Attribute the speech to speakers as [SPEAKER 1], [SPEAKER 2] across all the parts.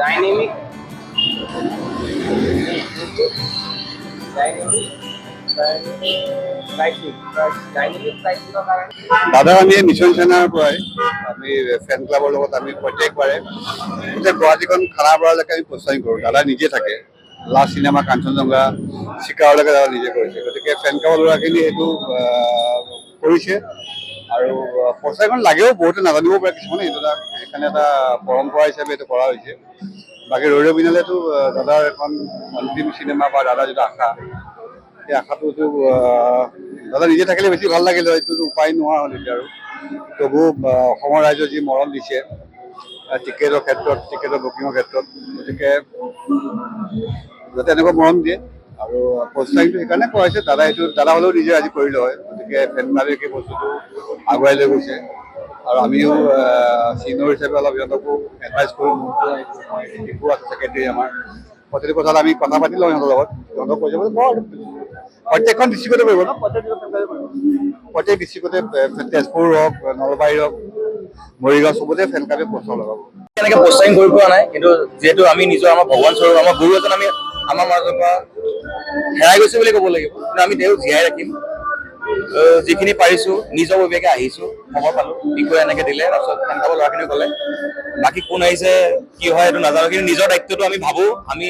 [SPEAKER 1] Dynamic
[SPEAKER 2] দাদা আমি mission চেনাৰ পৰাই আমি ফেন ক্লাবৰ লগত আমি প্ৰত্যেকবাৰে গোটেই গুৱাহাটীখন খানাপাৰালৈকে আমি প্ৰস্থান কৰোঁ। দাদা নিজে থাকে, লাষ্ট চিনেমা কাঞ্চনজংঘা চিকাৰলৈকে দাদা নিজে কৰিছে, গতিকে ফেন ক্লাবৰ ল'ৰাখিনি এইটো কৰিছে আৰু প্ৰস্থানখন লাগেও, বহুতে নাজানিবও পাৰে কিছুমানে, এইটো এটা সেইকাৰণে এটা পৰম্পৰা হিচাপে এইটো কৰা হৈছে। বাকী ৰৈ ৰৈ বিনালেতো দাদাৰ এখন অন্তিম চিনেমা বা দাদাৰ যিটো আশা, সেই আশাটোতো দাদা নিজে থাকিলে বেছি ভাল লাগিলে, এইটোতো উপায় নোহোৱা হ'ল এতিয়া। আৰু তবু অসমৰ ৰাইজে যি মৰম দিছে টিকেটৰ ক্ষেত্ৰত, টিকেটৰ বুকিঙৰ ক্ষেত্ৰত, গতিকে যাতে এনেকুৱা মৰম দিয়ে। আৰু প্ৰস্তাৱটো সেইকাৰণে কোৱা হৈছে, দাদা হ'লেও নিজে আজি কৰিলে হয়, গতিকে ফেন ক্লাবে সেই বস্তুটো আগুৱাই লৈ গৈছে। আৰু আমিও চিনিয়ৰ হিচাপে অলপ সিহঁতকো এডভাইচ কৰোঁ। শিকোৱা ছেক্ৰেটাৰী আমাৰ প্ৰতিটো কথাত আমি কথা পাতি লওঁ সিহঁতৰ লগত, সিহঁতক কৈছে বোলে প্ৰত্যেকখন ডিষ্ট্ৰিক্টতে কৰিব ন, প্ৰত্যেক ডিষ্ট্ৰিক্টতে তেজপুৰ হওক, নলবাৰী হওক, মৰিগাঁও, চবতে ফেন ক্লাবে প্ৰস্তাৱ লগাব।
[SPEAKER 3] এনেকে পোষ্টাৰিং কৰি পোৱা নাই, কিন্তু যিহেতু আমি নিজৰ আমাৰ ভগৱান স্বৰূপ, আমাৰ গুৰু এজন আমি আমাৰ মাজৰ পৰা হেৰাই গৈছে বুলি ক'ব লাগিব, কিন্তু আমি তেওঁক জীয়াই ৰাখিম। যিখিনি পাৰিছো নিজৰ ববিয়াকে আহিছো, খবৰ পালো বিষয়ে এনেকে দিলে, তাৰপিছত ফেন ক্লাবৰ ল'ৰাখিনিও ক'লে। বাকী কোন আহিছে কি হয় এইটো নাজানো, কিন্তু নিজৰ দায়িত্বটো আমি ভাবো। আমি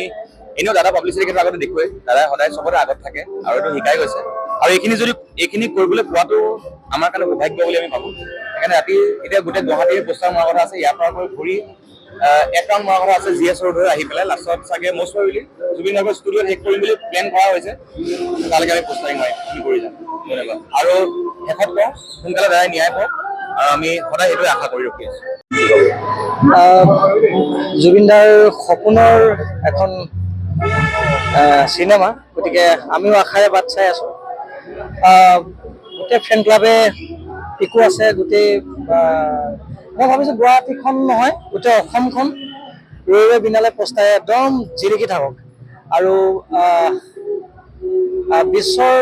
[SPEAKER 3] এনেও দাদা পাব্লিচিটিৰ ক্ষেত্ৰত আগতে দেখুৱাই, দাদাই সদায় চবতে আগত থাকে আৰু এইটো শিকাই গৈছে। আৰু এইখিনি কৰিবলৈ পোৱাটো আমাৰ কাৰণে সৌভাগ্য বুলি আমি ভাবো। সেইকাৰণে ৰাতি এতিয়া গোটেই গুৱাহাটীৰ পোষ্টাৰ মৰাৰ কথা আছে, ইয়াৰ পৰা ঘূৰি এক ৰাউণ্ড মৰাৰ কথা আছে, GS ৰোড হৈ আহি পেলাই লাষ্টত চাগে মষ্ট প্ৰবেবলি জুবিন নগৰ ষ্টুডিঅ'ত শেষ কৰিম বুলি প্লেন কৰা হৈছে। তালৈকে আমি পোষ্টাৰিং মাৰিম, আমি কৰি যাম। ধন্যবাদ। আৰু শেষত কওঁ, সোনকালে দাদাই ন্যায় পাওক, আৰু আমি সদায় সেইটোৱে আশা কৰি ৰখি আছো।
[SPEAKER 4] জুবিনদাৰ সপোনৰ এখন চিনেমা, গতিকে আমিও আশাৰে বাট চাই আছো। গোটেই ফেন ক্লাবে শিকো আছে, গোটেই মই ভাবিছো গুৱাহাটীখন নহয়, গোটেই অসমখন ৰৈ ৰৈ বিনালে পস্তাই একদম জিলিকি থাকক। আৰু বিশ্বৰ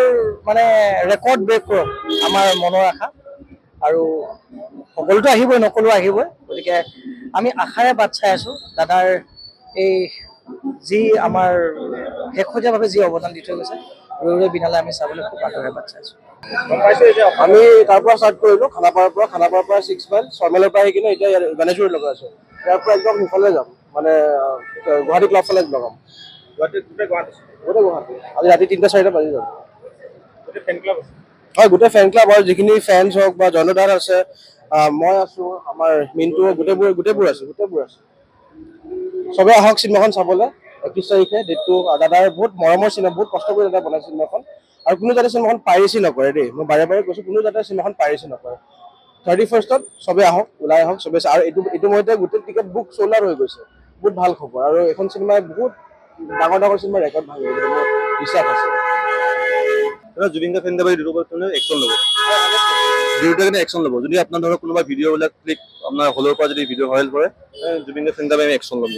[SPEAKER 4] মানে ৰেকৰ্ড ব্ৰেক কৰক আমাৰ মনৰ আশা। আৰু সকলোতো আহিবই, নকলো আহিবই, গতিকে আমি আশাৰে বাট চাই আছো। দাদাৰ এই যি আমাৰ শেহতীয়াভাৱে যি অৱদান দি থৈ গৈছে, ৰৈ ৰৈ বিনালে আমি চাবলৈ খুব আগ্ৰহেৰে বাট চাই আছো।
[SPEAKER 5] আমি তাৰ পৰা ষ্টাৰ্ট কৰিলো, খানাপাৰাৰ পৰা 6 মাইল, 6 মাইলৰ পৰা আহি কিনে এতিয়া গণেশগুৰিত লগাই আছো। ইয়াৰ পৰা একদম সিফালে যাম, মানে গুৱাহাটী ক্লাব ফালে লগাম। গোটেই গুৱাহাটী আজি ৰাতি 3-4টা বাজি যাব। হয়, গোটেই ফেন ক্লাব আৰু যিখিনি ফেন্স হওক বা জনদাৰ আছে, মই আছো, আমাৰ মিণ্টু, গোটেইবোৰ আছে। চবে আহক চিনেমাখন চাবলৈ। 31 তাৰিখে ডেটটো। দাদাৰ বহুত মৰমৰ চিনেমা, বহুত কষ্ট কৰি দাদা বনাইছে চিনেমাখন। আৰু কোনো যাতে চিনেমাখন পাইৰেচি নকৰে দেই, মই বাৰে বাৰে কৈছো, কোনো যাতে চিনেমাখন পাইৰেচি নকৰে। 31st চবে আহক, ওলাই আহক চবে। আৰু এইটো মতে গোটেই টিকেট বুক চ'ল্ড আউট হৈ গৈছে। বহুত ভাল খবৰ। আৰু এইখন চিনেমাই বহুত ডাঙৰ চিনেমাৰ ৰেকৰ্ড ভাঙিব, মোৰ বিশ্বাস আছে।
[SPEAKER 2] জুবিন দা ফেন ক্লাবে একশ্যন ল'ব, দুয়োটাকে একশ্যন ল'ব। যদি আপোনাৰ ধৰক কোনোবা ভিডিঅ'বিলাক ক্লিক আপোনাৰ হলৰ পৰা যদি ভিডিঅ' ভাইৰেল কৰে, জুবিন দা ফেন ক্লাবে আমি একশ্যন ল'ম।